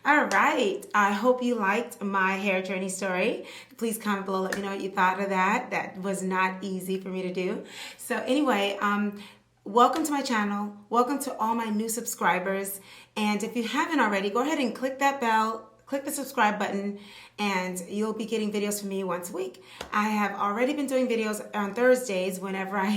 All right. I hope you liked my hair journey story. Please comment below. Let me know what you thought of that. That was not easy for me to do. So anyway, welcome to my channel. Welcome to all my new subscribers. And if you haven't already, go ahead and click that bell. Click the subscribe button and you'll be getting videos from me once a week. I have already been doing videos on Thursdays whenever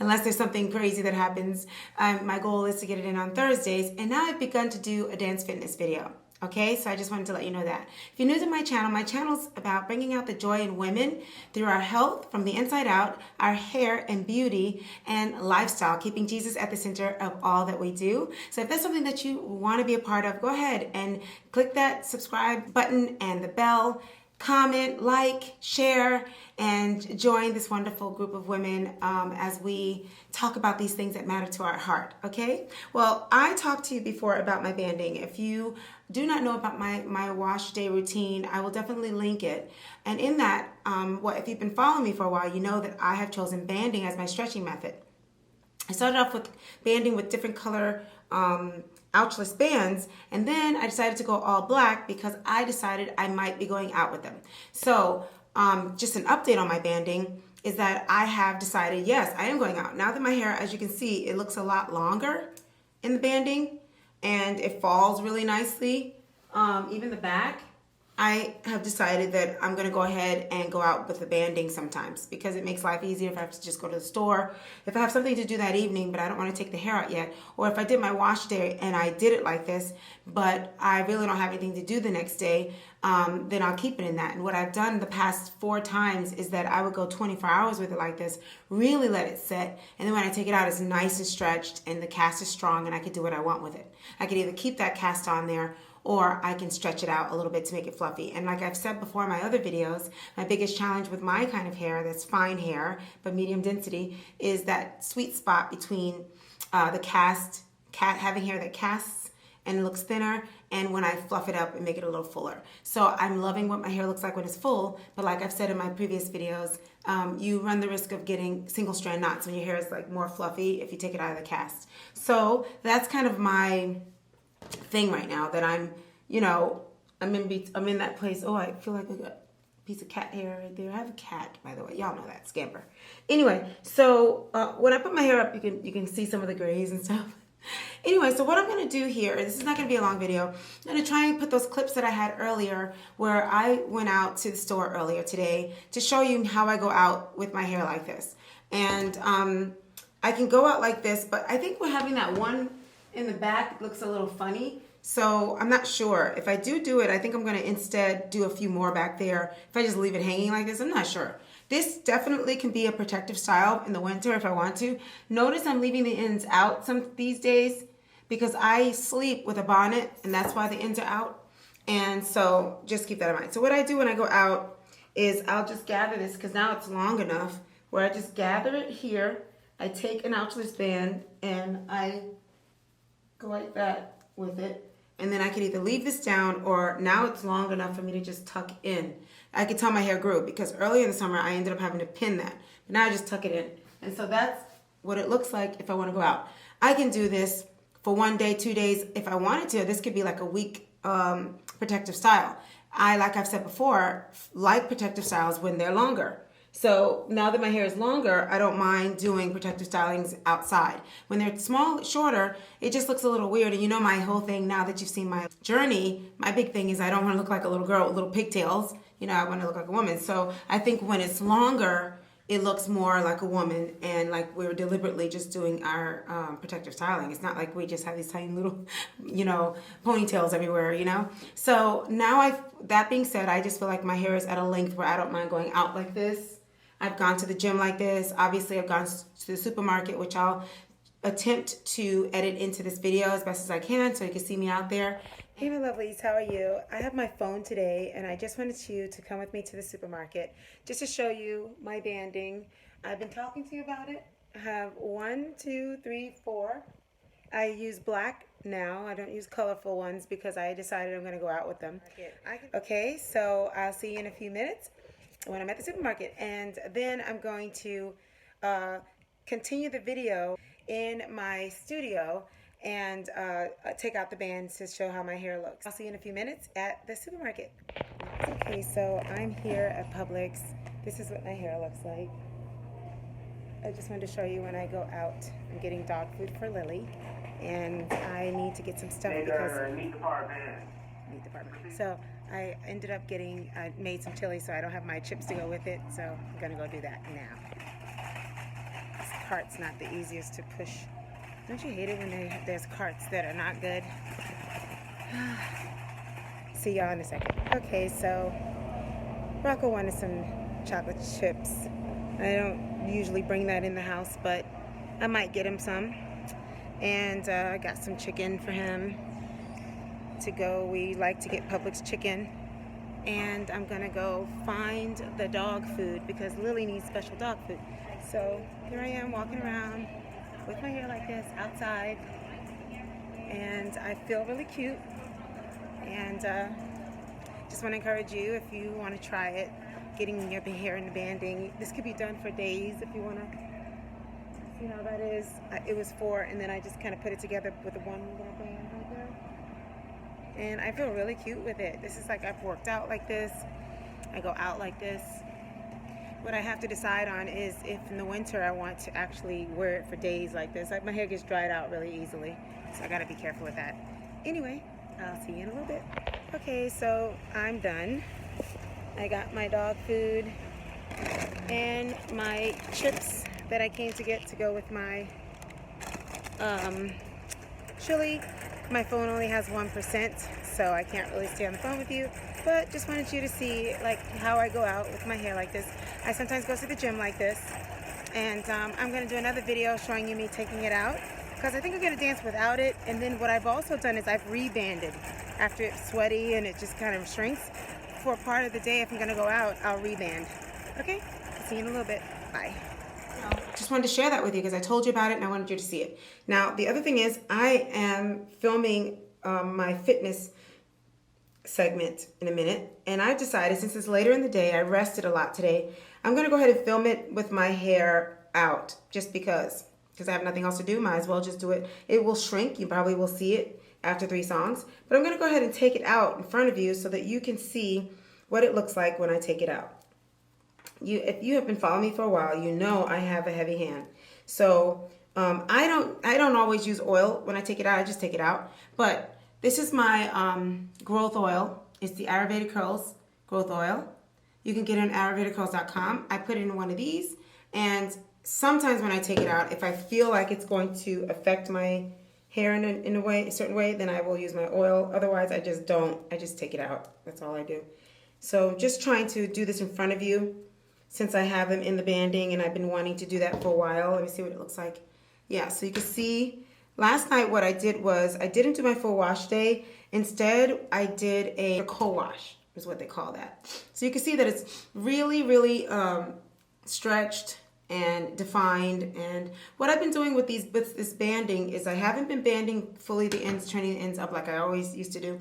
unless there's something crazy that happens. My goal is to get it in on Thursdays, and now I've begun to do a dance fitness video. Okay, so I just wanted to let you know that. If you're new to my channel's about bringing out the joy in women through our health from the inside out, our hair and beauty and lifestyle, keeping Jesus at the center of all that we do. So if that's something that you want to be a part of, go ahead and click that subscribe button and the bell. Comment, like, share, and join this wonderful group of women as we talk about these things that matter to our heart, okay? Well, I talked to you before about my banding. If you do not know about my wash day routine, I will definitely link it. And in that, if you've been following me for a while, you know that I have chosen banding as my stretching method. I started off with banding with different color ouchless bands, and then I decided to go all black because I decided I might be going out with them. So just an update on my banding is that I have decided, yes, I am going out. Now that my hair, as you can see, it looks a lot longer in the banding and it falls really nicely, even the back. I have decided that I'm going to go ahead and go out with the banding sometimes because it makes life easier if I have to just go to the store. If I have something to do that evening, but I don't want to take the hair out yet, or if I did my wash day and I did it like this, but I really don't have anything to do the next day, then I'll keep it in that. And what I've done the past 4 times is that I would go 24 hours with it like this, really let it set, and then when I take it out, it's nice and stretched and the cast is strong and I can do what I want with it. I could either keep that cast on there or I can stretch it out a little bit to make it fluffy. And like I've said before in my other videos, my biggest challenge with my kind of hair, that's fine hair, but medium density, is that sweet spot between having hair that casts and looks thinner, and when I fluff it up and make it a little fuller. So I'm loving what my hair looks like when it's full, but like I've said in my previous videos, you run the risk of getting single strand knots when your hair is like more fluffy if you take it out of the cast. So that's kind of my thing right now, that I'm in that place. Oh, I feel like I got a piece of cat hair right there. I have a cat, by the way. Y'all know that, Scamper. Anyway, so when I put my hair up, you can see some of the grays and stuff. Anyway, so what I'm going to do here, this is not going to be a long video. I'm going to try and put those clips that I had earlier where I went out to the store earlier today to show you how I go out with my hair like this. And I can go out like this, but I think we're having that one in the back looks a little funny, so I'm not sure. If I do it, I think I'm going to instead do a few more back there. If I just leave it hanging like this, I'm not sure. This definitely can be a protective style in the winter if I want to. Notice I'm leaving the ends out these days because I sleep with a bonnet, and that's why the ends are out. And so just keep that in mind. So what I do when I go out is I'll just gather this, because now it's long enough, where I just gather it here. I take an ouchless band and I go like that with it, and then I could either leave this down, or now it's long enough for me to just tuck in. I could tell my hair grew because earlier in the summer I ended up having to pin that, but now I just tuck it in. And so that's what it looks like if I want to go out. I can do this for 1 day, 2 days if I wanted to. This could be like a week protective style. Like I've said before, like protective styles when they're longer. So now that my hair is longer, I don't mind doing protective stylings outside. When they're shorter, it just looks a little weird. And you know my whole thing, now that you've seen my journey, my big thing is I don't want to look like a little girl with little pigtails. You know, I want to look like a woman. So I think when it's longer, it looks more like a woman, and like we're deliberately just doing our protective styling. It's not like we just have these tiny little, ponytails everywhere, So now that being said, I just feel like my hair is at a length where I don't mind going out like this. I've gone to the gym like this. Obviously, I've gone to the supermarket, which I'll attempt to edit into this video as best as I can so you can see me out there. Hey, my lovelies, how are you? I have my phone today, and I just wanted you to come with me to the supermarket just to show you my banding. I've been talking to you about it. I have 1, 2, 3, 4. I use black now. I don't use colorful ones because I decided I'm going to go out with them. Okay, so I'll see you in a few minutes when I'm at the supermarket, and then I'm going to continue the video in my studio and take out the bands to show how my hair looks. I'll see you in a few minutes at the supermarket. Okay, so I'm here at Publix. This is what my hair looks like. I just wanted to show you when I go out. I'm getting dog food for Lily, and I need to get some stuff because meat department. So I ended up I made some chili, so I don't have my chips to go with it. So I'm gonna go do that now. This cart's not the easiest to push. Don't you hate it when there's carts that are not good? See y'all in a second. Okay, so Rocco wanted some chocolate chips. I don't usually bring that in the house, but I might get him some. And I got some chicken for him to go. We like to get Publix chicken. And I'm gonna go find the dog food because Lily needs special dog food. So here I am walking around with my hair like this outside. And I feel really cute. And just want to encourage you, if you want to try it, getting your hair in the banding. This could be done for days if you want to. You know, that is, it was 4, and then I just kind of put it together with the one little band right there. And I feel really cute with it. This is like I've worked out like this. I go out like this. What I have to decide on is if in the winter I want to actually wear it for days like this. Like my hair gets dried out really easily, so I got to be careful with that. Anyway, I'll see you in a little bit. Okay, so I'm done. I got my dog food and my chips that I came to get to go with my chili. My phone only has 1%, so I can't really stay on the phone with you, but just wanted you to see like how I go out with my hair like this. I sometimes go to the gym like this, and I'm going to do another video showing you me taking it out because I think I'm going to dance without it. And then what I've also done is I've rebanded after it's sweaty and it just kind of shrinks. For part of the day, if I'm going to go out, I'll reband. Okay? See you in a little bit. Bye. Just wanted to share that with you because I told you about it and I wanted you to see it. Now, the other thing is I am filming my fitness segment in a minute, and I've decided since it's later in the day, I rested a lot today, I'm going to go ahead and film it with my hair out just because I have nothing else to do. Might as well just do it. It will shrink. You probably will see it after 3 songs, but I'm going to go ahead and take it out in front of you so that you can see what it looks like when I take it out. If you have been following me for a while, you know I have a heavy hand. So I don't always use oil when I take it out. I just take it out. But this is my growth oil. It's the Ayurvedic Curls growth oil. You can get it on ayurvedicurls.com. I put it in one of these, and sometimes when I take it out, if I feel like it's going to affect my hair in a certain way, then I will use my oil. Otherwise, I just don't. I just take it out. That's all I do. So just trying to do this in front of you since I have them in the banding, and I've been wanting to do that for a while. Let me see what it looks like. Yeah, so you can see last night what I did was I didn't do my full wash day. Instead, I did a co-wash is what they call that. So you can see that it's really, really stretched and defined. And what I've been doing with this banding is I haven't been banding fully the ends, turning the ends up like I always used to do.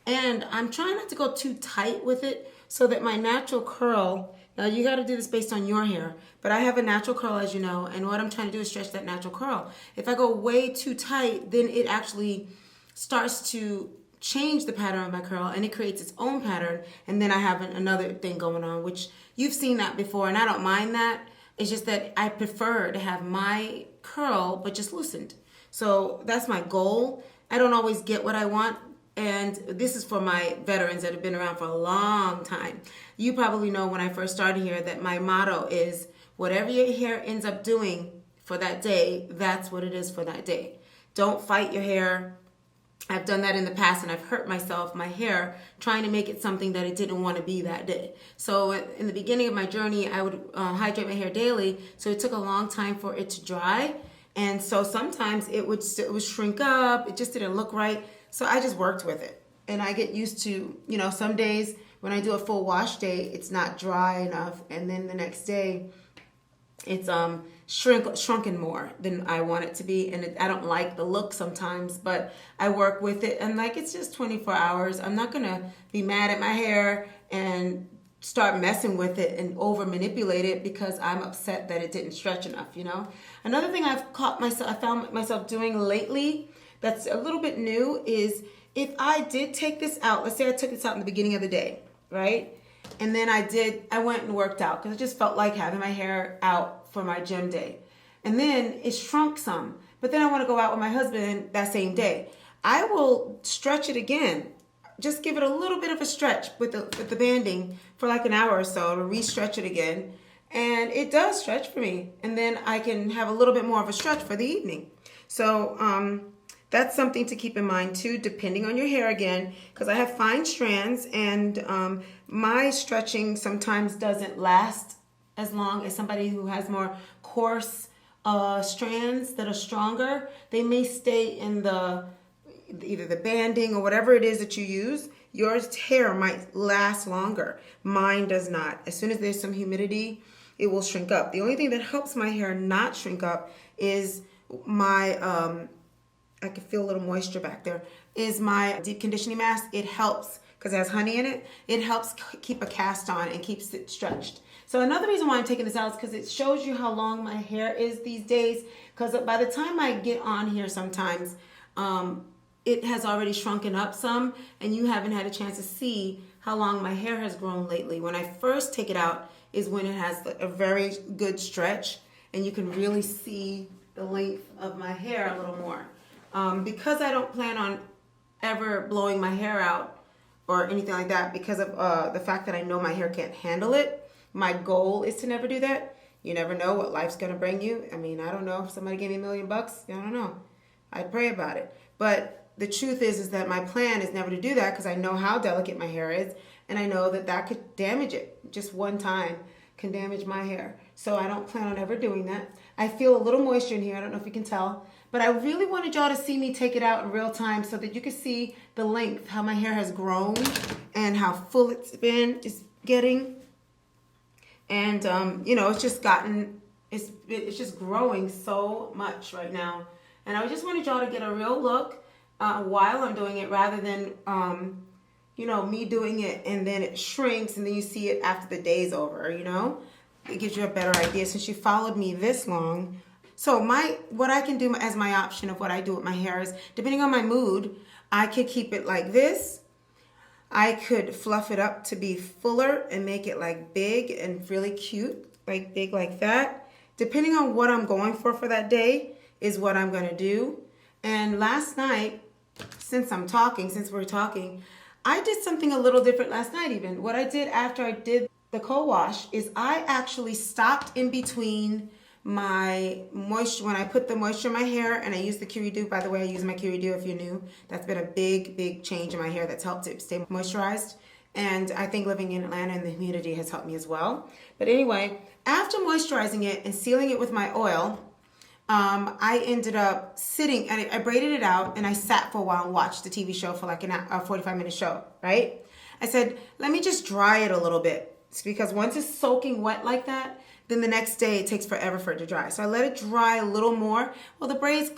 And I'm trying not to go too tight with it so that my natural curl, now you got to do this based on your hair, but I have a natural curl, as you know, and what I'm trying to do is stretch that natural curl. If I go way too tight, then it actually starts to change the pattern of my curl, and it creates its own pattern, and then I have another thing going on, which you've seen that before, and I don't mind that. It's just that I prefer to have my curl, but just loosened. So that's my goal. I don't always get what I want, and this is for my veterans that have been around for a long time. You probably know when I first started here that my motto is whatever your hair ends up doing for that day, that's what it is for that day. Don't fight your hair. I've done that in the past, and I've hurt myself, my hair, trying to make it something that it didn't want to be that day. So in the beginning of my journey, I would hydrate my hair daily, so it took a long time for it to dry. And so sometimes it would shrink up, it just didn't look right. So I just worked with it. And I get used to, some days when I do a full wash day, it's not dry enough. And then the next day, it's shrunken more than I want it to be, and I don't like the look sometimes, but I work with it, and it's just 24 hours. I'm not gonna be mad at my hair and start messing with it and over manipulate it because I'm upset that it didn't stretch enough. Another thing I found myself doing lately that's a little bit new is if I did take this out, let's say I took this out in the beginning of the day, right? And then I went and worked out because I just felt like having my hair out for my gym day. And then it shrunk some. But then I want to go out with my husband that same day. I will stretch it again. Just give it a little bit of a stretch with the banding for like an hour or so to re-stretch it again. And it does stretch for me. And then I can have a little bit more of a stretch for the evening. So that's something to keep in mind too, depending on your hair again, because I have fine strands and my stretching sometimes doesn't last as long as somebody who has more coarse strands that are stronger. They may stay in either the banding or whatever it is that you use. Your hair might last longer. Mine does not. As soon as there's some humidity, it will shrink up. The only thing that helps my hair not shrink up is my, I can feel a little moisture back there, is my deep conditioning mask. It helps because it has honey in it. It helps keep a cast on and keeps it stretched. So another reason why I'm taking this out is because it shows you how long my hair is these days. Because by the time I get on here sometimes, it has already shrunken up some and you haven't had a chance to see how long my hair has grown lately. When I first take it out is when it has a very good stretch and you can really see the length of my hair a little more. Because I don't plan on ever blowing my hair out or anything like that because of the fact that I know my hair can't handle it, my goal is to never do that. You never know what life's going to bring you. I mean, I don't know. If somebody gave me $1 million, I don't know. I'd pray about it. But the truth is that my plan is never to do that because I know how delicate my hair is and I know that could damage it. Just one time can damage my hair. So I don't plan on ever doing that. I feel a little moisture in here. I don't know if you can tell. But I really wanted y'all to see me take it out in real time so that you can see the length, how my hair has grown and how full it's getting. And, it's just it's just growing so much right now. And I just wanted y'all to get a real look while I'm doing it rather than, me doing it and then it shrinks and then you see it after the day's over, It gives you a better idea since you followed me this long. So what I can do as my option of what I do with my hair is, depending on my mood, I could keep it like this. I could fluff it up to be fuller and make it like big and really cute, like big like that. Depending on what I'm going for that day is what I'm going to do. And last night, since we're talking, I did something a little different last night even. What I did after I did the co-wash is I actually stopped in between my moisture, when I put the moisture in my hair and I use the Curidew. By the way, I use my Curidew if you're new. That's been a big change in my hair that's helped it stay moisturized. And I think living in Atlanta and the humidity has helped me as well. But anyway, after moisturizing it and sealing it with my oil, I ended up sitting and I braided it out and I sat for a while and watched the TV show for like a 45-minute show, right? I said, let me just dry it a little bit. It's because once it's soaking wet like that, then the next day it takes forever for it to dry. So I let it dry a little more. Well, the braids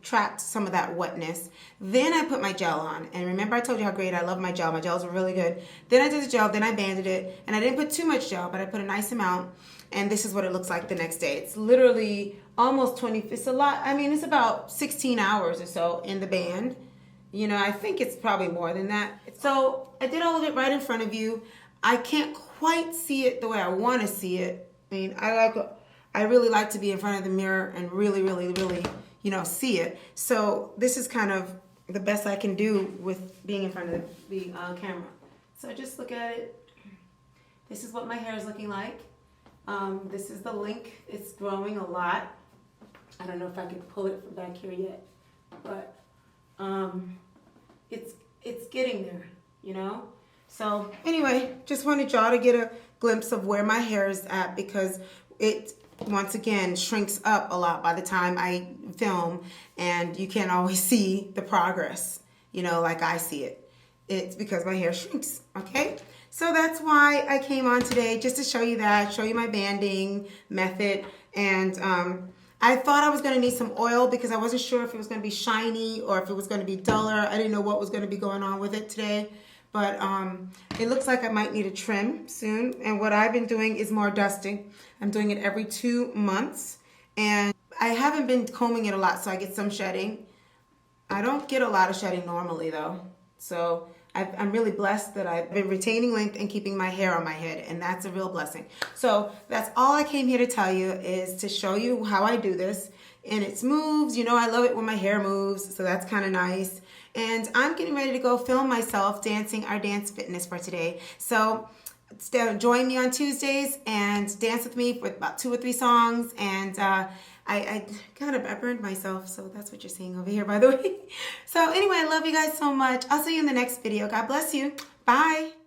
trapped some of that wetness. Then I put my gel on. And remember I told you how great I love my gel. My gels are really good. Then I did the gel, then I banded it. And I didn't put too much gel, but I put a nice amount. And this is what it looks like the next day. It's literally almost 20, it's a lot. I mean, it's about 16 hours or so in the band. I think it's probably more than that. So I did all of it right in front of you. I can't quite see it the way I want to see it. I mean, I really like to be in front of the mirror and really, see it. So this is kind of the best I can do with being in front of the camera. So just look at it. This is what my hair is looking like. This is the length. It's growing a lot. I don't know if I can pull it from back here yet, but it's getting there, So anyway, just wanted y'all to get a glimpse of where my hair is at because it, once again, shrinks up a lot by the time I film and you can't always see the progress, like I see it. It's because my hair shrinks, okay? So that's why I came on today, just to show you that, show you my banding method. And I thought I was going to need some oil because I wasn't sure if it was going to be shiny or if it was going to be duller. I didn't know what was going to be going on with it today. But it looks like I might need a trim soon. And what I've been doing is more dusting. I'm doing it every 2 months. And I haven't been combing it a lot, so I get some shedding. I don't get a lot of shedding normally though. So I'm really blessed that I've been retaining length and keeping my hair on my head, and that's a real blessing. So that's all I came here to tell you, is to show you how I do this. And it moves, you know, I love it when my hair moves, so that's kind of nice. And I'm getting ready to go film myself dancing our dance fitness for today. So join me on Tuesdays and dance with me for about 2 or 3 songs. And I burned myself, so that's what you're seeing over here, by the way. So anyway, I love you guys so much. I'll see you in the next video. God bless you. Bye.